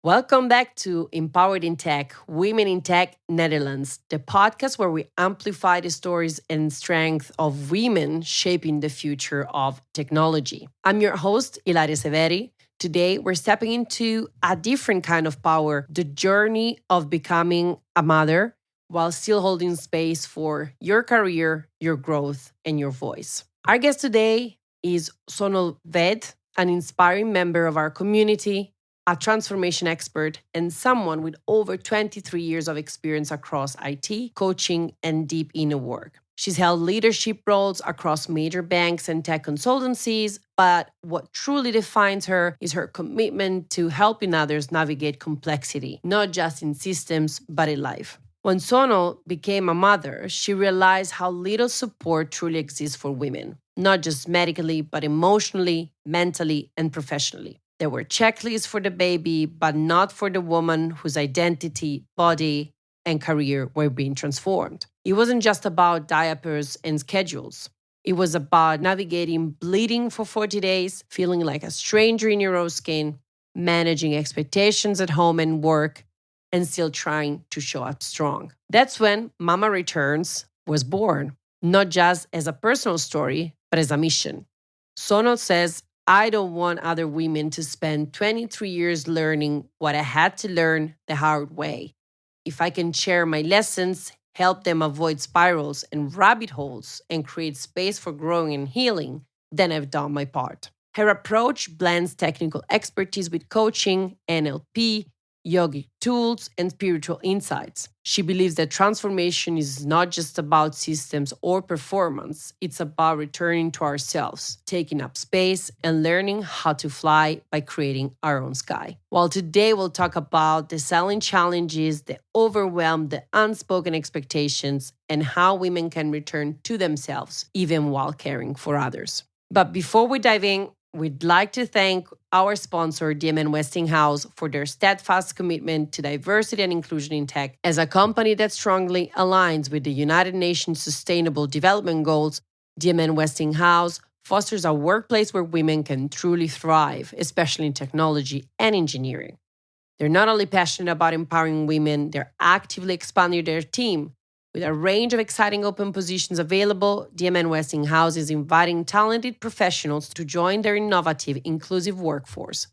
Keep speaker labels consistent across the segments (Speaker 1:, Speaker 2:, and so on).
Speaker 1: Welcome back to Empowered in Tech, Women in Tech Netherlands, the podcast where we amplify the stories and strength of women shaping the future of technology. I'm your host, Ilaria Severi. Today, we're stepping into a different kind of power, the journey of becoming a mother while still holding space for your career, your growth, and your voice. Our guest today is Sonal Vaid, an inspiring member of our community, a transformation expert, and someone with over 23 years of experience across IT, coaching, and deep inner work. She's held leadership roles across major banks and tech consultancies, but what truly defines her is her commitment to helping others navigate complexity, not just in systems, but in life. When Sonal became a mother, she realized how little support truly exists for women, not just medically, but emotionally, mentally, and professionally. There were checklists for the baby, but not for the woman whose identity, body, and career were being transformed. It wasn't just about diapers and schedules. It was about navigating bleeding for 40 days, feeling like a stranger in your own skin, managing expectations at home and work, and still trying to show up strong. That's when Mama Returns was born, not just as a personal story, but as a mission. Sonal says, I don't want other women to spend 23 years learning what I had to learn the hard way. If I can share my lessons, help them avoid spirals and rabbit holes, and create space for growing and healing, then I've done my part. Her approach blends technical expertise with coaching, NLP, yogic tools, and spiritual insights. She believes that transformation is not just about systems or performance, it's about returning to ourselves, taking up space, and learning how to fly by creating our own sky. While today we'll talk about the silent challenges, the overwhelm, the unspoken expectations, and how women can return to themselves even while caring for others. But before we dive in, we'd like to thank our sponsor, DMN Westinghouse, for their steadfast commitment to diversity and inclusion in tech. As a company that strongly aligns with the United Nations Sustainable Development Goals, DMN Westinghouse fosters a workplace where women can truly thrive, especially in technology and engineering. They're not only passionate about empowering women, they're actively expanding their team. With a range of exciting open positions available, DMN Westinghouse is inviting talented professionals to join their innovative, inclusive workforce.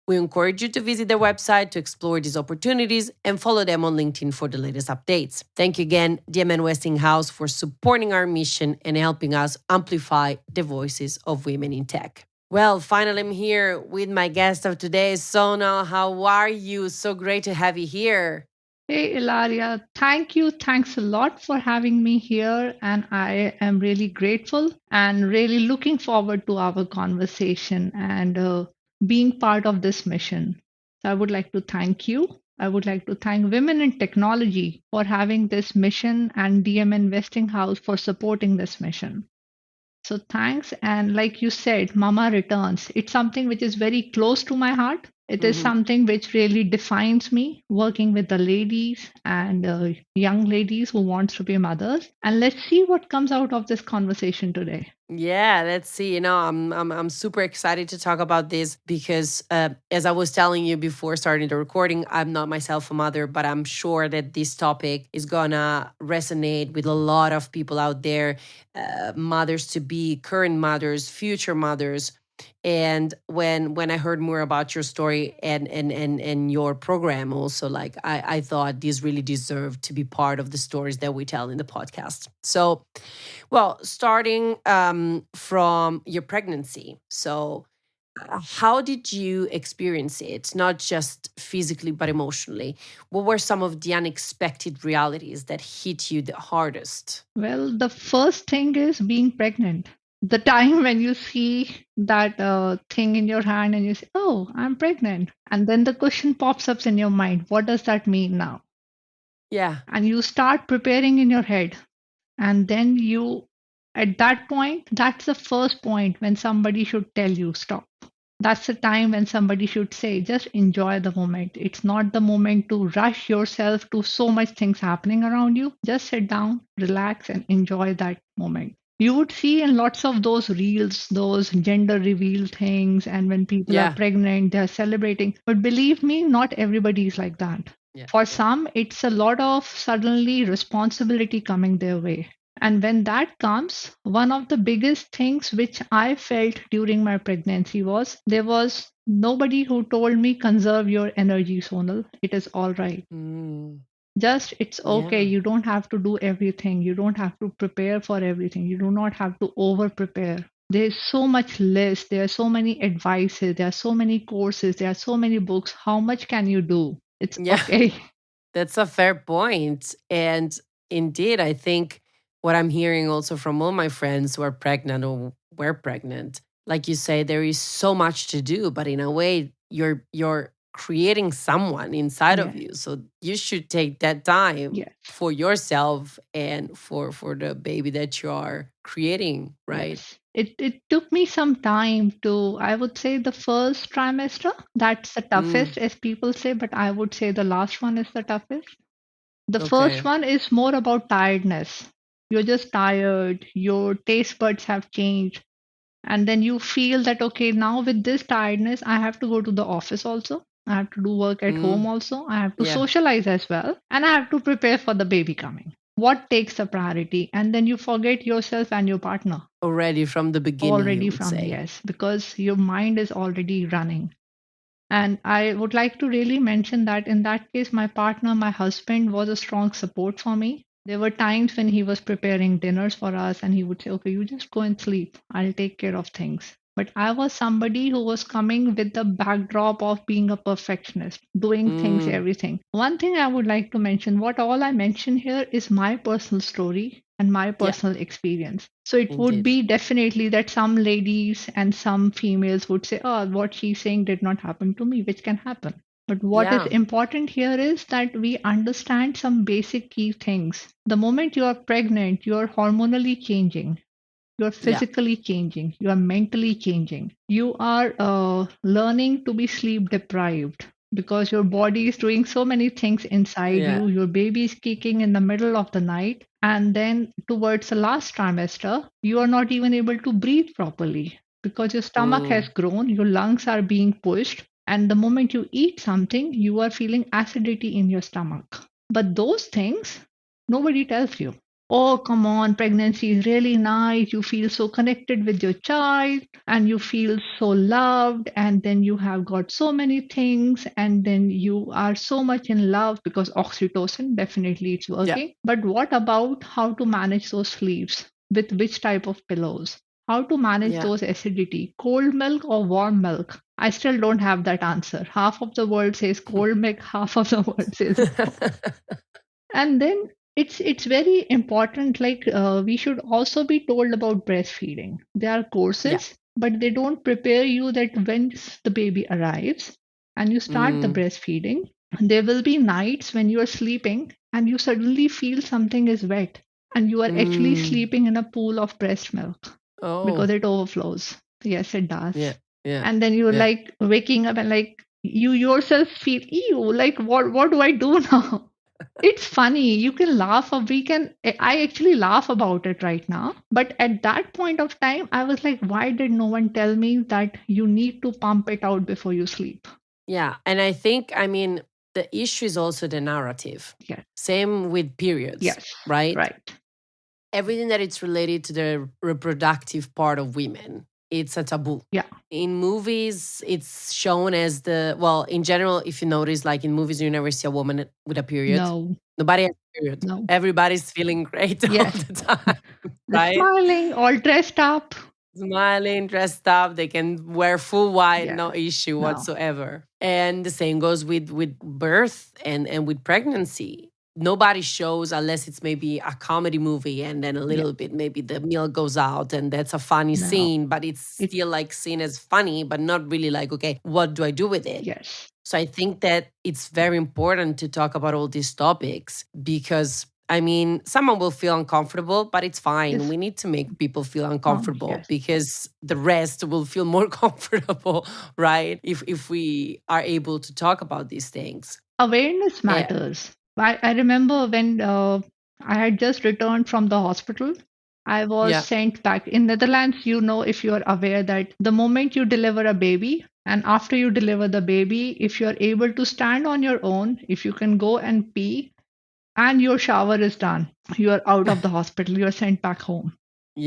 Speaker 1: We encourage you to visit their website to explore these opportunities and follow them on LinkedIn for the latest updates. Thank you again, DMN Westinghouse, for supporting our mission and helping us amplify the voices of women in tech. Well, finally, I'm here with my guest of today, Sonal. How are you? So great to have you here.
Speaker 2: Hey, Ilaria, thank you. Thanks a lot for having me here. And I am really grateful and really looking forward to our conversation and being part of this mission. So I would like to thank you. I would like to thank Women in Technology for having this mission and DMN Westinghouse for supporting this mission. So thanks. And like you said, Mama Returns, it's something which is very close to my heart. It is
Speaker 1: Mhm.
Speaker 2: something which really defines me, working with the ladies and young ladies who wants to be mothers. And let's see what comes out of this conversation today.
Speaker 1: Yeah, let's see. I'm super excited to talk about this because, as I was telling you before starting the recording, I'm not myself a mother, but I'm sure that this topic is gonna resonate with a lot of people out there, mothers to be, current mothers, future mothers. And when I heard more about your story and your program, also like I thought these really deserve to be part of the stories that we tell in the podcast. So, well, starting from your pregnancy. So, how did you experience it? Not just physically, but emotionally. What were some of the unexpected realities that hit you the hardest?
Speaker 2: Well, the first thing is being pregnant. The time when you see that thing in your hand and you say, "Oh, I'm pregnant," and then the question pops up in your mind, "What does that mean now?"
Speaker 1: Yeah.
Speaker 2: And you start preparing in your head. And then you, at that point, that's the first point when somebody should tell you, stop. That's the time when somebody should say, just enjoy the moment. It's not the moment to rush yourself to so much things happening around you. Just sit down, relax, and enjoy that moment. You would see in lots of those reels, those gender reveal things, and when people are
Speaker 1: Yeah.
Speaker 2: pregnant, they're celebrating. But believe me, not everybody is like that.
Speaker 1: Yeah.
Speaker 2: For
Speaker 1: Yeah.
Speaker 2: some, it's a lot of suddenly responsibility coming their way. And when that comes, one of the biggest things which I felt during my pregnancy was there was nobody who told me conserve your energy, Sonal. It is all right.
Speaker 1: Mm,
Speaker 2: Just it's okay.
Speaker 1: yeah.
Speaker 2: You don't have to do everything. You don't have to prepare for everything. You do not have to over prepare. There's so much list. There are so many advices. There are so many courses. There are so many books. How much can you do? It's
Speaker 1: Yeah.
Speaker 2: okay.
Speaker 1: That's a fair point. And indeed, I think what I'm hearing also from all my friends who are pregnant or were pregnant, like you say, there is so much to do, but in a way, you're creating someone inside of
Speaker 2: Yes.
Speaker 1: you. So you should take that time
Speaker 2: Yes.
Speaker 1: for yourself and for the baby that you are creating, right?
Speaker 2: Yes. It took me some time to, I would say, the first trimester. That's the
Speaker 1: Mm,
Speaker 2: toughest, as people say, but I would say the last one is the toughest. The first
Speaker 1: okay.
Speaker 2: one is more about tiredness. You're just tired, your taste buds have changed, and then you feel that, okay, now with this tiredness, I have to go to the office also. I have to do work at home
Speaker 1: Mm,
Speaker 2: also. I have to
Speaker 1: yeah.
Speaker 2: socialize as well. And I have to prepare for the baby coming. What takes the priority? And then you forget yourself and your partner
Speaker 1: Already from the beginning, you
Speaker 2: already
Speaker 1: would
Speaker 2: from,
Speaker 1: say.
Speaker 2: yes, because your mind is already running. And I would like to really mention that in that case, my partner, my husband, was a strong support for me. There were times when he was preparing dinners for us and he would say, okay, you just go and sleep. I'll take care of things. But I was somebody who was coming with the backdrop of being a perfectionist, doing things,
Speaker 1: Mm,
Speaker 2: everything. One thing I would like to mention, what all I mention here is my personal story and my
Speaker 1: yeah,
Speaker 2: personal experience. So it would
Speaker 1: indeed.
Speaker 2: be definitely that some ladies and some females would say, oh, what she's saying did not happen to me, which can happen. But what is
Speaker 1: Yeah.
Speaker 2: important here is that we understand some basic key things. The moment you are pregnant, you are hormonally changing. You're
Speaker 1: Yeah.
Speaker 2: physically changing. You are mentally changing. You are learning to be sleep deprived because your body is doing so many things inside
Speaker 1: Yeah.
Speaker 2: you. Your baby is kicking in the middle of the night. And then towards the last trimester, you are not even able to breathe properly because your stomach has
Speaker 1: Mm,
Speaker 2: grown, your lungs are being pushed. And the moment you eat something, you are feeling acidity in your stomach. But those things, nobody tells you. Oh, come on, pregnancy is really nice. You feel so connected with your child and you feel so loved. And then you have got so many things. And then you are so much in love because oxytocin definitely it's
Speaker 1: yeah.
Speaker 2: working. But what about how to manage those sleeps? With which type of pillows? How to manage
Speaker 1: Yeah.
Speaker 2: those acidity? Cold milk or warm milk? I still don't have that answer. Half of the world says cold milk, half of the world says and then it's very important like we should also be told about breastfeeding. There are
Speaker 1: Yeah.
Speaker 2: courses but they don't prepare you that when the baby arrives and you start the
Speaker 1: Mm,
Speaker 2: breastfeeding, there will be nights when you are sleeping and you suddenly feel something is wet and you are actually
Speaker 1: mm.
Speaker 2: sleeping in a pool of breast milk because
Speaker 1: Oh,
Speaker 2: it overflows. Yes, it does.
Speaker 1: yeah. Yeah.
Speaker 2: And then you're
Speaker 1: Yeah.
Speaker 2: like waking up and like you yourself feel ew, like what do I do now? It's funny. You can laugh or we can I actually laugh about it right now. But at that point of time, I was like, why did no one tell me that you need to pump it out before you sleep?
Speaker 1: Yeah. And I think, I mean, the issue is also the narrative.
Speaker 2: Yeah.
Speaker 1: Same with periods,
Speaker 2: Yes.
Speaker 1: right?
Speaker 2: Right.
Speaker 1: Everything that it's related to the reproductive part of women, it's a taboo.
Speaker 2: Yeah.
Speaker 1: In movies, it's shown as the, well, in general, if you notice, like in movies, you never see a woman with a period.
Speaker 2: No.
Speaker 1: Nobody has a period.
Speaker 2: No.
Speaker 1: Everybody's feeling great all
Speaker 2: Yes.
Speaker 1: the time,
Speaker 2: The
Speaker 1: right?
Speaker 2: smiling, all dressed up.
Speaker 1: Smiling, dressed up, they can wear full white,
Speaker 2: Yes.
Speaker 1: no issue
Speaker 2: No.
Speaker 1: whatsoever. And the same goes with birth and with pregnancy. Nobody shows unless it's maybe a comedy movie and then a
Speaker 2: Yeah.
Speaker 1: little bit maybe the milk goes out and that's a funny
Speaker 2: No.
Speaker 1: scene, but it's
Speaker 2: It
Speaker 1: still like seen as funny, but not really like, okay, what do I do with it?
Speaker 2: yes.
Speaker 1: So I think that it's very important to talk about all these topics because I mean, someone will feel uncomfortable, but it's fine.
Speaker 2: It's
Speaker 1: We need to make people feel uncomfortable
Speaker 2: yes.
Speaker 1: because the rest will feel more comfortable, right? If we are able to talk about these things.
Speaker 2: Awareness
Speaker 1: Eh,
Speaker 2: matters. I remember when I had just returned from the hospital. I was
Speaker 1: Yeah.
Speaker 2: sent back. In Netherlands, if you're aware that the moment you deliver a baby and after you deliver the baby, if you're able to stand on your own, if you can go and pee and your shower is done, you are out of the hospital, you're sent back home.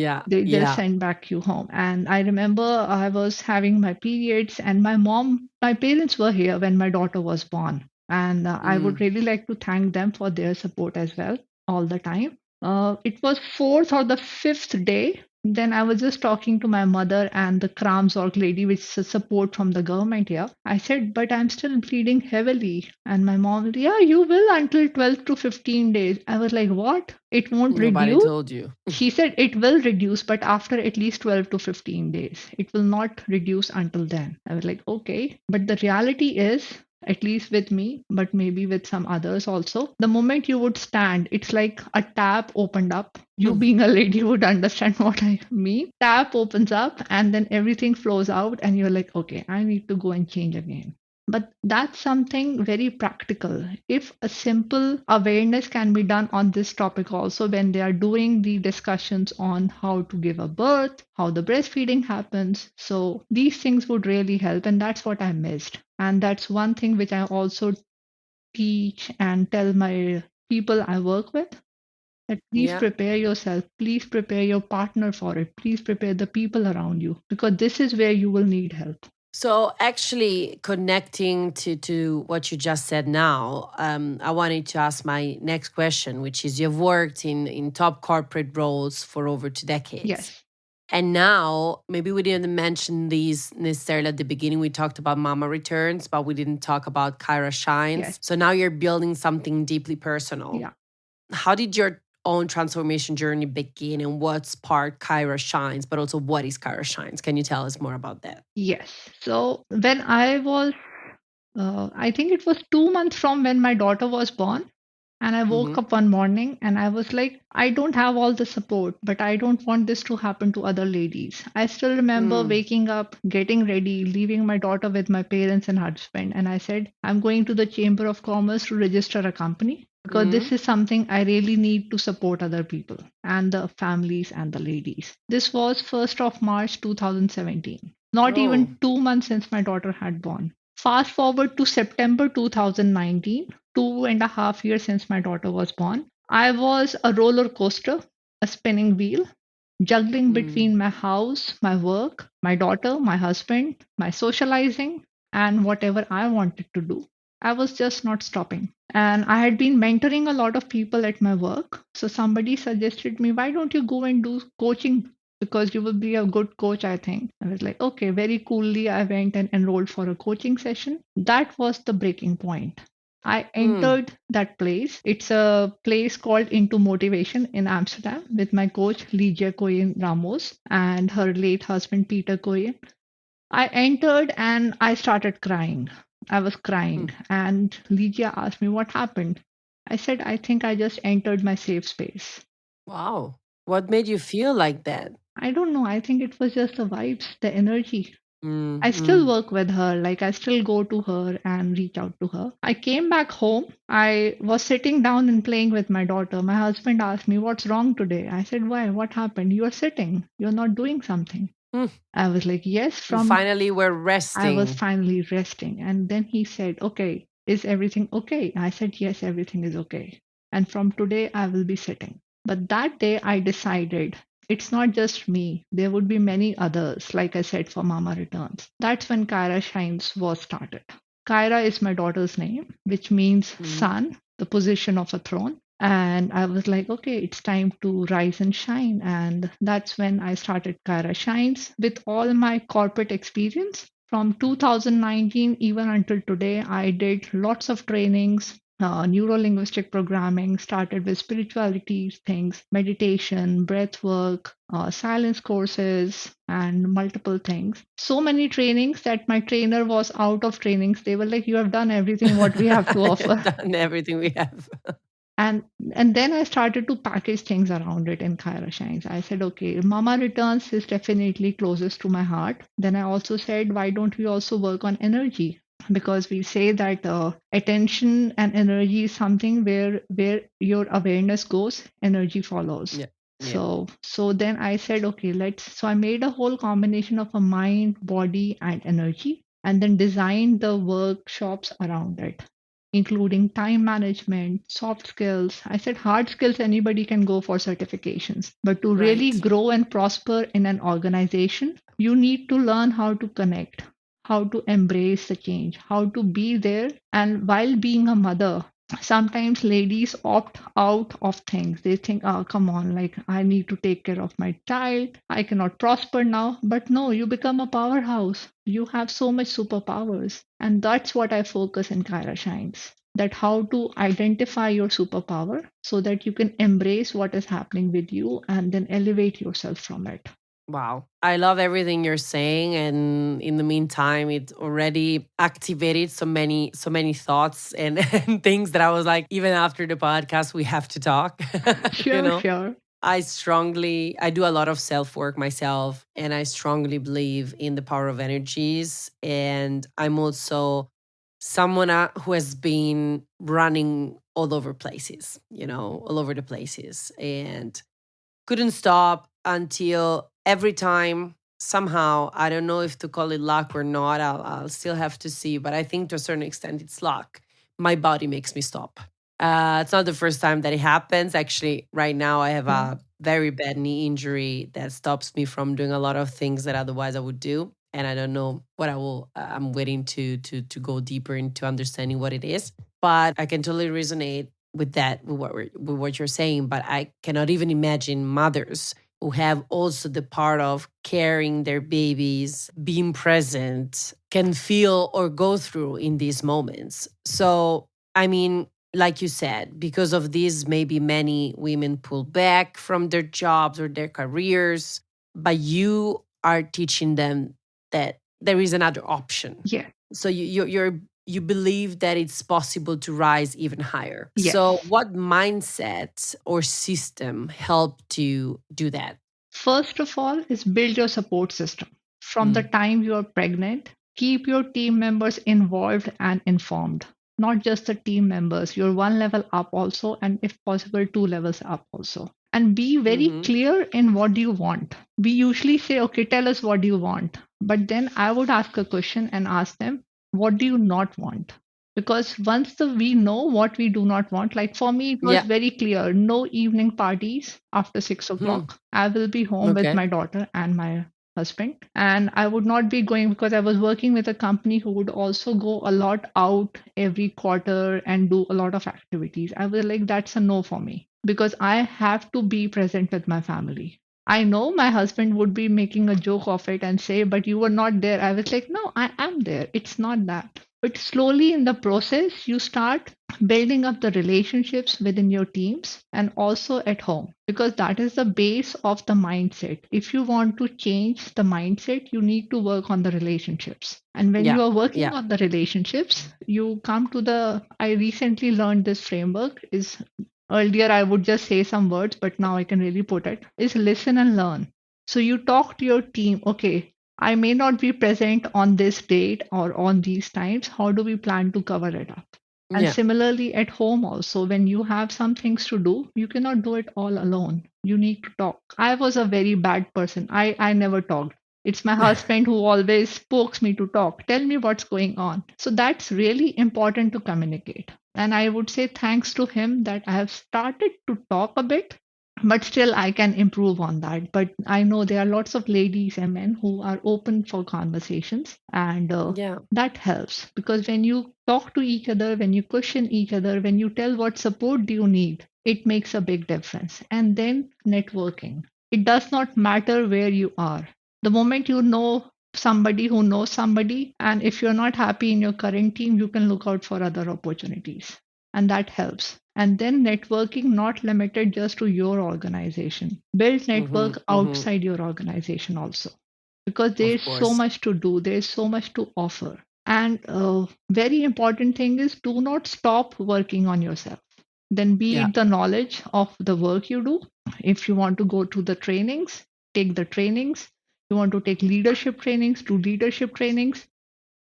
Speaker 1: Yeah.
Speaker 2: They'll
Speaker 1: Yeah.
Speaker 2: send back you home. And I remember I was having my periods, and my parents were here when my daughter was born. And I would
Speaker 1: Mm.
Speaker 2: really like to thank them for their support as well all the time. It was fourth or the fifth day. Then I was just talking to my mother and the Kramzorg lady, which is a support from the government here. I said, but I'm still bleeding heavily. And my mom, yeah, you will until 12 to 15 days. I was like, what? It won't
Speaker 1: Nobody
Speaker 2: reduce?
Speaker 1: told you.
Speaker 2: She said it will reduce, but after at least 12 to 15 days. It will not reduce until then. I was like, okay. But the reality is, at least with me, but maybe with some others also, the moment you would stand, it's like a tap opened up. You being a lady would understand what I mean. Tap opens up and then everything flows out, and you're like, okay, I need to go and change again. But that's something very practical. If a simple awareness can be done on this topic also when they are doing the discussions on how to give a birth, how the breastfeeding happens. So these things would really help. And that's what I missed. And that's one thing which I also teach and tell my people I work with that please
Speaker 1: Yeah.
Speaker 2: prepare yourself, please prepare your partner for it, please prepare the people around you because this is where you will need help.
Speaker 1: So actually connecting to what you just said now, I wanted to ask my next question, which is you've worked in top corporate roles for over 2 decades.
Speaker 2: Yes,
Speaker 1: And now, maybe we didn't mention these necessarily at the beginning. We talked about Mama Returns, but we didn't talk about Kyra Shines.
Speaker 2: yes,
Speaker 1: So now you're building something deeply personal.
Speaker 2: yeah.
Speaker 1: How did your own transformation journey begin and what's part Kyra Shines, but also what is Kyra Shines? Can you tell us more about that?
Speaker 2: Yes. So when I was, I think it was 2 months from when my daughter was born. And I woke
Speaker 1: Mm-hmm.
Speaker 2: up one morning and I was like, I don't have all the support, but I don't want this to happen to other ladies. I still remember
Speaker 1: Mm.
Speaker 2: waking up, getting ready, leaving my daughter with my parents and husband. And I said, I'm going to the Chamber of Commerce to register a company because this
Speaker 1: Mm.
Speaker 2: is something I really need to support other people and the families and the ladies. This was 1st of March 2017, not
Speaker 1: Oh.
Speaker 2: even 2 months since my daughter had born. Fast forward to September 2019, 2.5 years since my daughter was born. I was a roller coaster, a spinning wheel, juggling
Speaker 1: Mm.
Speaker 2: between my house, my work, my daughter, my husband, my socializing, and whatever I wanted to do. I was just not stopping. And I had been mentoring a lot of people at my work. So somebody suggested me, why don't you go and do coaching? Because you will be a good coach, I think. I was like, okay, very coolly. I went and enrolled for a coaching session. That was the breaking point. I
Speaker 1: Mm.
Speaker 2: entered that place. It's a place called Into Motivation in Amsterdam with my coach, Ligia Coyen Ramos, and her late husband, Peter Coyen. I entered and I started crying. I was crying.
Speaker 1: Mm.
Speaker 2: And Ligia asked me what happened. I said, I think I just entered my safe space.
Speaker 1: Wow. What made you feel like that?
Speaker 2: I don't know. I think it was just the vibes, the energy.
Speaker 1: Mm.
Speaker 2: I still
Speaker 1: Mm.
Speaker 2: work with her. Like, I still go to her and reach out to her. I came back home. I was sitting down and playing with my daughter. My husband asked me, what's wrong today? I said, why? What happened? You're sitting. You're not doing something.
Speaker 1: Mm.
Speaker 2: I was like, yes,
Speaker 1: You
Speaker 2: from
Speaker 1: finally were
Speaker 2: I was
Speaker 1: resting.
Speaker 2: finally resting. And then he said, okay, is everything okay? I said, yes, everything is okay. And from today, I will be sitting. But that day, I decided it's not just me. There would be many others, like I said, for Mama Returns. That's when Kyra Shines was started. Kyra is my daughter's name, which means
Speaker 1: Mm.
Speaker 2: sun, the position of a throne. And I was like, okay, it's time to rise and shine. And that's when I started Kyra Shines with all my corporate experience. From 2019 even until today, I did lots of trainings, neuro linguistic programming, started with spirituality things, meditation, breath work, silence courses, and multiple things. So many trainings that my trainer was out of trainings. They were like, you have done everything what we have to
Speaker 1: You've
Speaker 2: offer.
Speaker 1: done everything we have.
Speaker 2: and and then I started to package things around it in Kyra Shines. I said, okay, Mama Returns is definitely closest to my heart. Then I also said, why don't we also work on energy? Because we say that attention and energy is something where your awareness goes, energy follows.
Speaker 1: Yeah. Yeah.
Speaker 2: So then I said, okay, so I made a whole combination of a mind, body, and energy, and then designed the workshops around it, including time management, soft skills. I said hard skills, anybody can go for certifications, but to really
Speaker 1: Right.
Speaker 2: grow and prosper in an organization, you need to learn how to connect, how to embrace the change, how to be there. And while being a mother, sometimes ladies opt out of things. They think, oh, come on, like I need to take care of my child. I cannot prosper now. But no, you become a powerhouse. You have so much superpowers. And that's what I focus in Kyra Shines. That how to identify your superpower so that you can embrace what is happening with you and then elevate yourself from it.
Speaker 1: Wow. I love everything you're saying. And in the meantime, it already activated so many thoughts and, and things that I was like, even after the podcast, we have to talk. you
Speaker 2: Sure,
Speaker 1: know?
Speaker 2: sure.
Speaker 1: I do a lot of self work myself, and I strongly believe in the power of energies. And I'm also someone who has been running all over places, all over the places, and couldn't stop until every time somehow, I don't know if to call it luck or not, I'll still have to see, but I think to a certain extent it's luck. My body makes me stop. It's not the first time that it happens. Actually, right now I have
Speaker 2: Yeah.
Speaker 1: a very bad knee injury that stops me from doing a lot of things that otherwise I would do. And I don't know what I will. I'm waiting to go deeper into understanding what it is. But I can totally resonate with that, with what you're saying. But I cannot even imagine mothers who have also the part of carrying their babies, being present, can feel or go through in these moments. So, I mean, like you said, because of this, maybe many women pull back from their jobs or their careers, but you are teaching them that there is another option.
Speaker 2: Yeah.
Speaker 1: So you believe that it's possible to rise even higher. So,
Speaker 2: Yes.
Speaker 1: what mindset or system helped you do that?
Speaker 2: First of all, is build your support system. From the
Speaker 1: Mm.
Speaker 2: time you are pregnant, keep your team members involved and informed. Not just the team members, you're one level up also, and if possible, two levels up also. And be very
Speaker 1: Mm-hmm.
Speaker 2: clear in what do you want. We usually say, okay, tell us what do you want. But then I would ask a question and ask them, what do you not want? Because once we know what we do not want, like for me, it was
Speaker 1: Yeah.
Speaker 2: very clear, no evening parties after six
Speaker 1: Hmm.
Speaker 2: o'clock. I will be home with
Speaker 1: Okay.
Speaker 2: my daughter and my husband, and I would not be going because I was working with a company who would also go a lot out every quarter and do a lot of activities. I was like, that's a no for me because I have to be present with my family. I know my husband would be making a joke of it and say, but you were not there. I was like, no, I am there. It's not that. But slowly in the process, you start building up the relationships within your teams and also at home, because that is the base of the mindset. If you want to change the mindset, you need to work on the relationships. And when
Speaker 1: Yeah.
Speaker 2: you are working
Speaker 1: Yeah.
Speaker 2: on the relationships, you come to I recently learned this framework is earlier I would just say some words, but now I can really put it is listen and learn. So you talk to your team, okay, I may not be present on this date or on these times. How do we plan to cover it up? And
Speaker 1: Yeah.
Speaker 2: similarly at home also, when you have some things to do, you cannot do it all alone. You need to talk. I was a very bad person. I never talked. It's my husband who always pokes me to talk. Tell me what's going on. So that's really important to communicate. And I would say thanks to him that I have started to talk a bit, but still I can improve on that. But I know there are lots of ladies and men who are open for conversations, and
Speaker 1: Yeah.
Speaker 2: that helps because when you talk to each other, when you question each other, when you tell what support do you need, it makes a big difference. And then networking, it does not matter where you are. The moment you know somebody who knows somebody, and if you're not happy in your current team, you can look out for other opportunities, and that helps. And then networking not limited just to your organization, build
Speaker 1: Mm-hmm.
Speaker 2: network
Speaker 1: Mm-hmm.
Speaker 2: outside your organization also, because
Speaker 1: Of
Speaker 2: there's so
Speaker 1: course.
Speaker 2: much to do, there's so much to offer. And very important thing is do not stop working on yourself. Then be
Speaker 1: Yeah.
Speaker 2: it the knowledge of the work you do. If you want to go to the trainings, take the trainings. You want to take leadership trainings, do leadership trainings.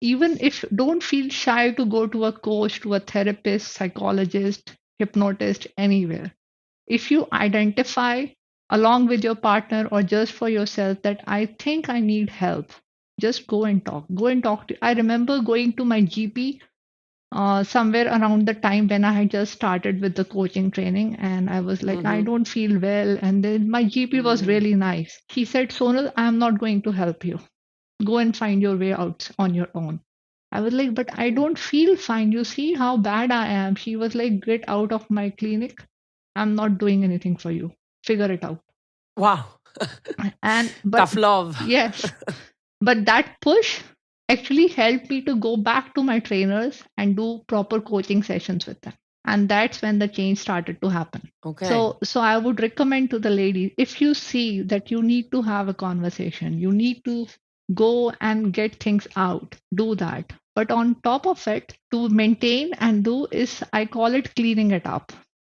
Speaker 2: Even if don't feel shy to go to a coach, to a therapist, psychologist, hypnotist, anywhere. If you identify along with your partner or just for yourself, that I think I need help, just go and talk. Go and talk to. I remember going to my GP somewhere around the time when I had just started with the coaching training, and I was like, I
Speaker 1: Mm-hmm.
Speaker 2: don't feel well. And then my GP was
Speaker 1: Mm.
Speaker 2: really nice. He said, Sonal, I am not going to help you. Go and find your way out on your own. I was like, but I don't feel fine. You see how bad I am. She was like, get out of my clinic. I'm not doing anything for you. Figure it out.
Speaker 1: Wow.
Speaker 2: And, but
Speaker 1: Tough love.
Speaker 2: yes, but that push actually helped me to go back to my trainers and do proper coaching sessions with them. And that's when the change started to happen.
Speaker 1: Okay.
Speaker 2: So I would recommend to the ladies, if you see that you need to have a conversation, you need to go and get things out, do that. But on top of it, to maintain and do is, I call it cleaning it up.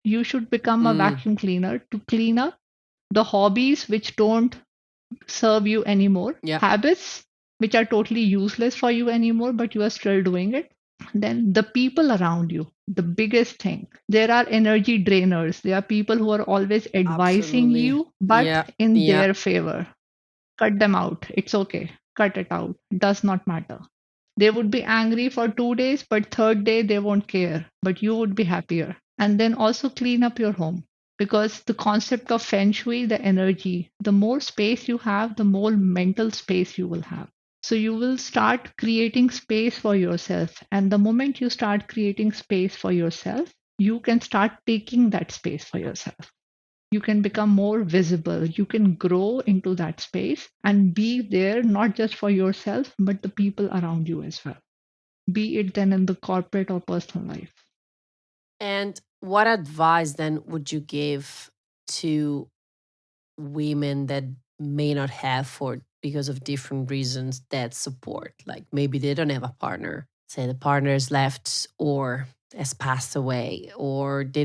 Speaker 2: You should become a
Speaker 1: Mm.
Speaker 2: vacuum cleaner to clean up the hobbies which don't serve you anymore,
Speaker 1: Yeah.
Speaker 2: habits which are totally useless for you anymore, but you are still doing it. Then the people around you, the biggest thing, there are energy drainers. There are people who are always advising
Speaker 1: Absolutely.
Speaker 2: you, but
Speaker 1: Yeah.
Speaker 2: in
Speaker 1: Yeah.
Speaker 2: their favor. Cut them out. It's okay. Cut it out. Does not matter. They would be angry for 2 days, but third day they won't care. But you would be happier. And then also clean up your home, because the concept of feng shui, the energy, the more space you have, the more mental space you will have. So you will start creating space for yourself. And the moment you start creating space for yourself, you can start taking that space for yourself. You can become more visible. You can grow into that space and be there not just for yourself, but the people around you as well, be it then in the corporate or personal life.
Speaker 1: And what advice then would you give to women that may not have, for because of different reasons, that support? Like maybe they don't have a partner, say the partner is left or has passed away, or they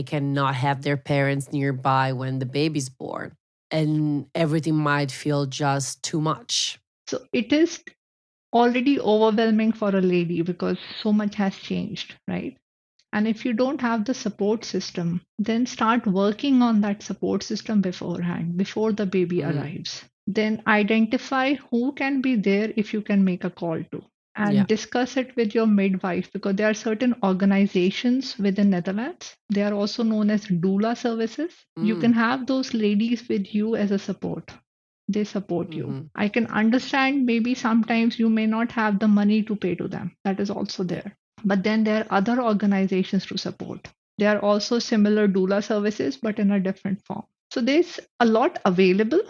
Speaker 1: cannot have their parents nearby when the baby's born, and everything might feel just too much.
Speaker 2: So it is already overwhelming for a lady because so much has changed, right? And if you don't have the support system, then start working on that support system beforehand, before the baby
Speaker 1: Mm.
Speaker 2: arrives. Then identify who can be there if you can make a call to, and
Speaker 1: Yeah.
Speaker 2: discuss it with your midwife, because there are certain organizations within Netherlands. They are also known as doula services. You can
Speaker 1: Mm.
Speaker 2: have those ladies with you as a support. They support you.
Speaker 1: Hmm.
Speaker 2: I can understand maybe sometimes you may not have the money to pay to them. That is also
Speaker 1: Yeah.
Speaker 2: there. But then there are other organizations to support. There are also similar doula services, but in a different form. So there's a lot available,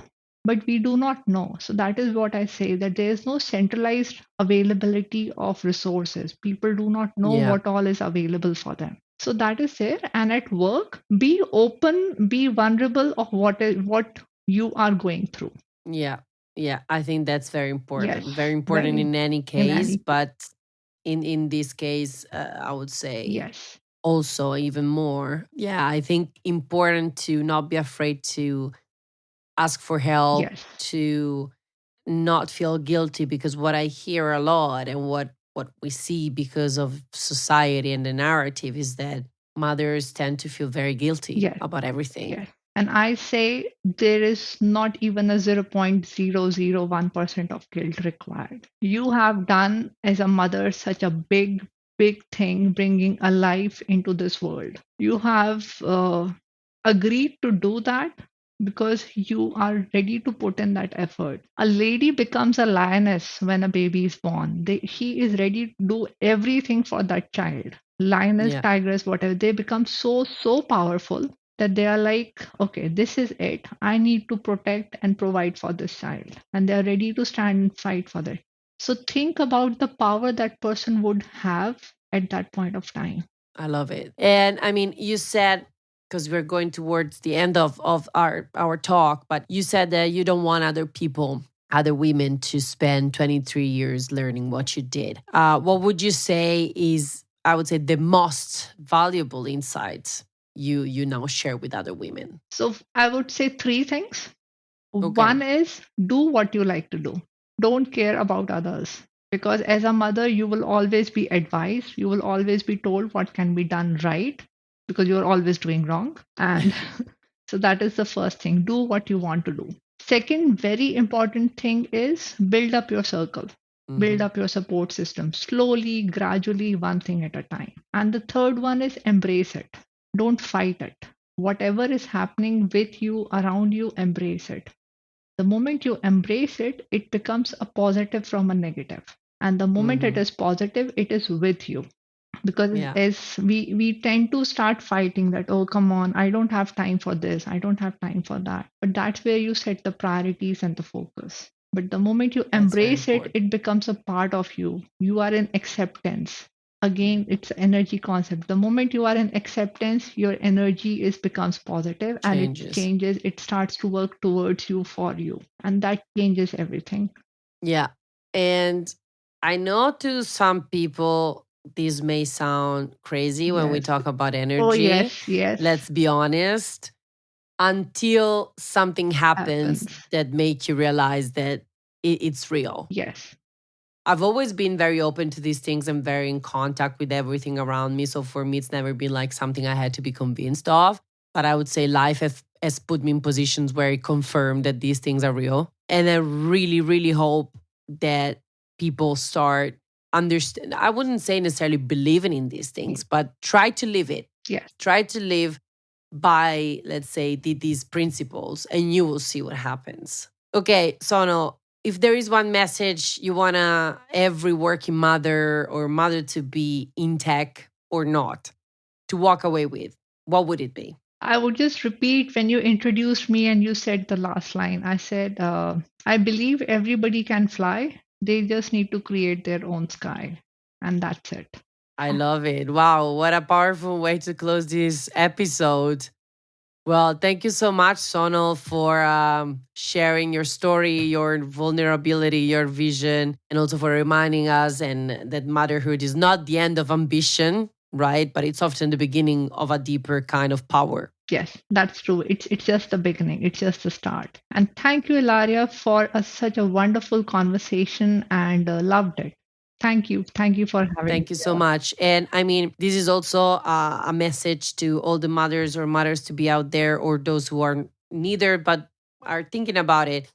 Speaker 2: but we do not know. So that is what I say, that there is no centralized availability of resources. People do not know
Speaker 1: Yeah.
Speaker 2: what all is available for them. So that is there. And at work, be open, be vulnerable of what you are going through.
Speaker 1: Yeah. Yeah. I think that's very
Speaker 2: Yes,
Speaker 1: important. Very important
Speaker 2: very
Speaker 1: in any
Speaker 2: in
Speaker 1: case,
Speaker 2: any case.
Speaker 1: but in this case, I would say
Speaker 2: Yes,
Speaker 1: also even more. Yeah, I think important to not be afraid to ask for help,
Speaker 2: yes,
Speaker 1: to not feel guilty, because what I hear a lot and what we see because of society and the narrative is that mothers tend to feel very guilty
Speaker 2: yes.
Speaker 1: about everything.
Speaker 2: Yes. And I say there is not even a 0.001% of guilt required. You have done as a mother such a big, big thing, bringing a life into this world. You have agreed to do that because you are ready to put in that effort. A lady becomes a lioness when a baby is born. She is ready to do everything for that child. Lioness,
Speaker 1: Yeah,
Speaker 2: tigress, whatever, they become so, so powerful that they are like, okay, this is it. I need to protect and provide for this child. And they are ready to stand and fight for that. So think about the power that person would have at that point of time.
Speaker 1: I love it. And I mean, you said, because we're going towards the end of our talk, but you said that you don't want other people, other women, to spend 23 years learning what you did. What would you say is, I would say, the most valuable insights you now share with other women?
Speaker 2: So I would say three things.
Speaker 1: Okay.
Speaker 2: One is do what you like to do. Don't care about others. Because as a mother, you will always be advised, you will always be told what can be done right, because you're always doing wrong. And So that is the first thing. Do what you want to do. Second, very important thing is build up your circle, build
Speaker 1: Hmm.
Speaker 2: up your support system slowly, gradually, one thing at a time. And the third one is embrace it. Don't fight it. Whatever is happening with you, around you, embrace it. The moment you embrace it, it becomes a positive from a negative. And the moment it
Speaker 1: Hmm.
Speaker 2: is positive, it is with you. Because
Speaker 1: Yeah,
Speaker 2: as we tend to start fighting that, oh, come on, I don't have time for this, I don't have time for that. But that's where you set the priorities and the focus. But the moment you
Speaker 1: that's very
Speaker 2: embrace it,
Speaker 1: important.
Speaker 2: it becomes a part of you. You are in acceptance. Again, it's energy concept. The moment you are in acceptance, your energy is becomes positive and it
Speaker 1: Changes.
Speaker 2: changes, it starts to work towards you for you. And that changes everything.
Speaker 1: Yeah. And I know to some people, this may sound crazy when we
Speaker 2: Yes.
Speaker 1: talk about
Speaker 2: Oh
Speaker 1: energy.
Speaker 2: yes, yes.
Speaker 1: Let's be honest, until something happens
Speaker 2: Happens.
Speaker 1: that make you realize that it's real.
Speaker 2: Yes.
Speaker 1: I've always been very open to these things. I'm very in contact with everything around me. So for me, it's never been like something I had to be convinced of. But I would say life has put me in positions where it confirmed that these things are real. And I really, really hope that people start understand. I wouldn't say necessarily believing in these things, but try to live it.
Speaker 2: Yes.
Speaker 1: Try to live by, let's say, these principles, and you will see what happens. Okay, Sono, if there is one message you want to every working mother or mother to be in tech or not to walk away with, what would it be?
Speaker 2: I would just repeat when you introduced me and you said the last line. I said, I believe everybody can fly. They just need to create their own sky. And that's it.
Speaker 1: I love it. Wow, what a powerful way to close this episode. Well, thank you so much, Sonal, for sharing your story, your vulnerability, your vision, and also for reminding us and that motherhood is not the end of ambition, right? But it's often the beginning of a deeper kind of power.
Speaker 2: Yes, that's true. It's just the beginning. It's just the start. And thank you, Ilaria, for such a wonderful conversation and loved it. Thank you. Thank you for having me
Speaker 1: Thank you so
Speaker 2: here.
Speaker 1: much. And I mean, this is also a message to all the mothers or mothers to be out there, or those who are neither but are thinking about it,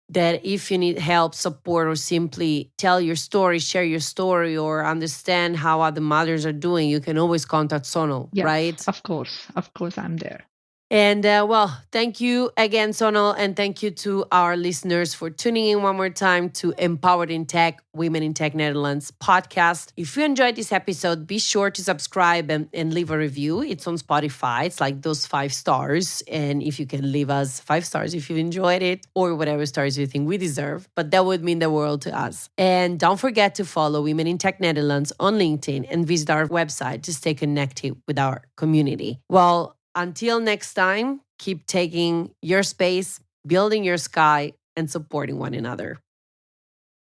Speaker 1: that if you need help, support, or simply tell your story, share your story, or understand how other mothers are doing, you can always contact Sonal,
Speaker 2: Yes,
Speaker 1: right?
Speaker 2: of course. Of course, I'm there.
Speaker 1: And well, thank you again, Sonal, and thank you to our listeners for tuning in one more time to Empowered in Tech, Women in Tech Netherlands podcast. If you enjoyed this episode, be sure to subscribe and leave a review. It's on Spotify. It's like those 5 stars. And if you can leave us 5 stars if you enjoyed it, or whatever stars you think we deserve, but that would mean the world to us. And don't forget to follow Women in Tech Netherlands on LinkedIn and visit our website to stay connected with our community. Well, until next time, keep taking your space, building your sky, and supporting one another.